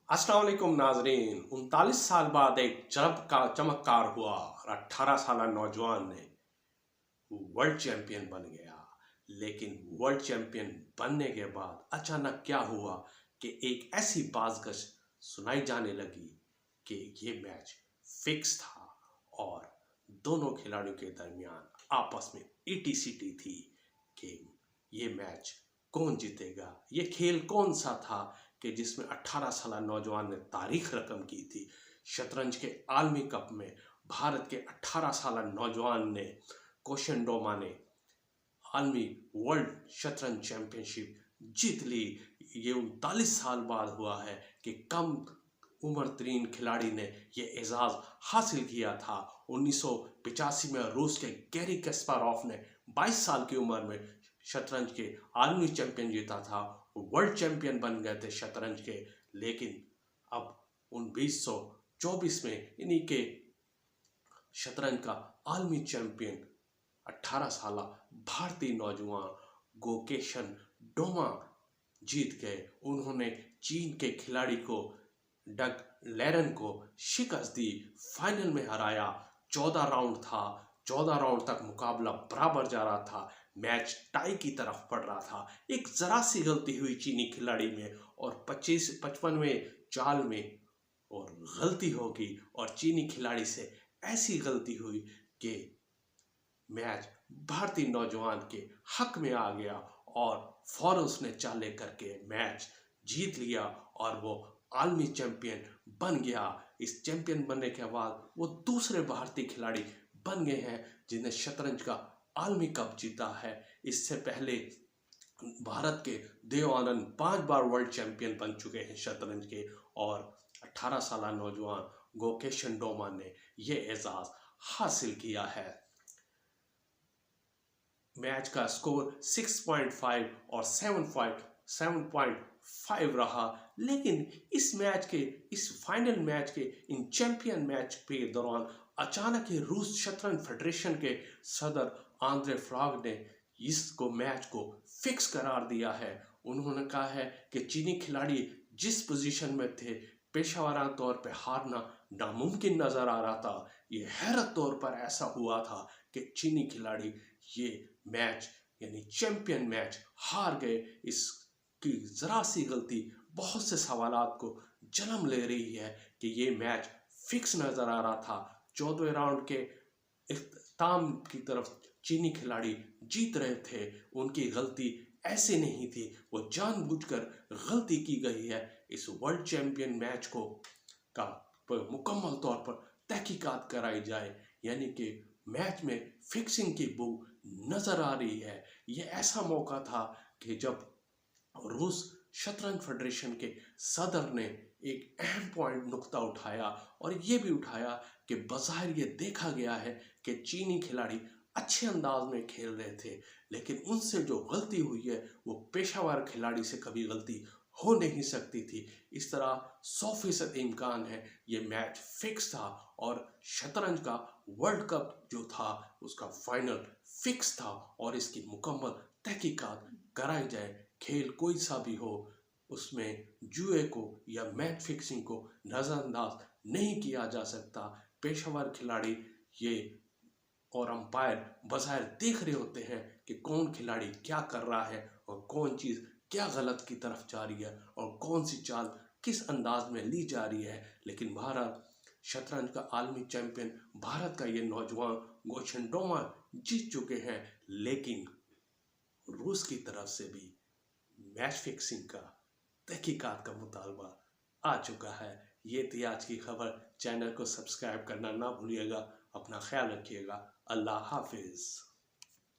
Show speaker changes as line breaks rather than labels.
अस्सलाम वालेकुम नाजरीन। 39 साल बाद एक चमत्कार हुआ और 18 साल नौजवान ने वर्ल्ड चैंपियन बन गया। लेकिन वर्ल्ड चैंपियन बनने के बाद अचानक क्या हुआ कि एक ऐसी बाज़गश सुनाई जाने लगी कि ये मैच फिक्स था और दोनों खिलाड़ियों के दरमियान आपस में ईटी-सीटी थी कि ये मैच कौन जीतेगा। ये खेल कौन सा था कि जिसमें 18 साल नौजवान ने तारीख रकम की थी। शतरंज के आलमी कप में भारत के 18 साल नौजवान ने कोशेंडोमा ने आलमी वर्ल्ड शतरंज चैंपियनशिप जीत ली। ये 39 साल बाद हुआ है कि कम उम्र तरीन खिलाड़ी ने ये एजाज़ हासिल किया था। 1985 में रूस के गैरी कैस्पारोव ने 22 साल की उम्र में शतरंज के आलमी चैंपियन जीता था। वर्ल्ड चैंपियन बन गए थे शतरंज के। लेकिन अब 1924 में इन्हीं के शतरंज का आलमी चैंपियन 18 साल भारतीय नौजवान गोकेशन डोमा जीत गए। उन्होंने चीन के खिलाड़ी को डग लेरन को शिकस्त दी, फाइनल में हराया। 14 राउंड था, 14 राउंड तक मुकाबला बराबर जा रहा था, मैच टाई की तरफ पड़ रहा था। एक जरा सी गलती हुई चीनी खिलाड़ी में और 55वें चाल में और गलती होगी और चीनी खिलाड़ी से ऐसी गलती हुई कि मैच भारतीय नौजवान के हक में आ गया और फौरन उसने चाले करके मैच जीत लिया और वो आलमी चैंपियन बन गया। इस चैंपियन बनने के बाद वो दूसरे भारतीय खिलाड़ी बन गए हैं जिन्हें शतरंज का आलमी कप जीता है। इससे पहले भारत के देव आनंद 5 बार वर्ल्ड चैंपियन बन चुके हैं शतरंज के और 18 साल नौजवान गोकेशन डोमा ने ये एजाज हासिल किया है। मैच का स्कोर 6.5 और 7.5 रहा। लेकिन इस फाइनल मैच के इन चैंपियन मैच के दौरान अचानक ही रूस शतरंज फेडरेशन के सदर आंद्रे फ्राग ने इसको मैच को फिक्स करार दिया है। उन्होंने कहा है कि चीनी खिलाड़ी जिस पोजीशन में थे, पेशेवराना तौर पर हारना नामुमकिन नजर आ रहा था। ये हैरत तौर पर ऐसा हुआ था कि चीनी खिलाड़ी ये मैच यानी चैंपियन मैच हार गए। इसकी जरा सी गलती बहुत से सवालात को जन्म ले रही है कि ये मैच फिक्स नजर आ रहा था। 14वें राउंड के इख्तिताम की तरफ चीनी खिलाड़ी जीत रहे थे। उनकी गलती ऐसे नहीं थी, वो जानबूझकर गलती की गई है। इस वर्ल्ड चैंपियन मैच को का मुकम्मल तौर पर तहकीकात कराई जाए, यानी कि मैच में फिक्सिंग की बू नजर आ रही है। ये ऐसा मौका था कि जब रूस शतरंज फेडरेशन के सदर ने एक अहम पॉइंट नुक्ता उठाया और ये भी उठाया कि बज़ाहिर ये देखा गया है कि चीनी खिलाड़ी अच्छे अंदाज में खेल रहे थे, लेकिन उनसे जो गलती हुई है वो पेशावर खिलाड़ी से कभी गलती हो नहीं सकती थी। इस तरह 100% इम्कान है ये मैच फिक्स था और शतरंज का वर्ल्ड कप जो था उसका फाइनल फिक्स था और इसकी मुकम्मल तहकीकात कराई जाए। खेल कोई सा भी हो, उसमें जुए को या मैच फिक्सिंग को नज़रअंदाज नहीं किया जा सकता। पेशेवर खिलाड़ी ये और अंपायर बज़ाहिर देख रहे होते हैं कि कौन खिलाड़ी क्या कर रहा है और कौन चीज़ क्या गलत की तरफ जा रही है और कौन सी चाल किस अंदाज में ली जा रही है। लेकिन भारत शतरंज का आलमी चैंपियन भारत का ये नौजवान गोकेशन डोमा जीत चुके हैं। लेकिन रूस की तरफ से भी मैच फिक्सिंग का तहकीकात का मुतालबा आ चुका है। ये थी आज की खबर। चैनल को सब्सक्राइब करना ना भूलिएगा। अपना ख्याल रखिएगा। अल्लाह हाफिज़।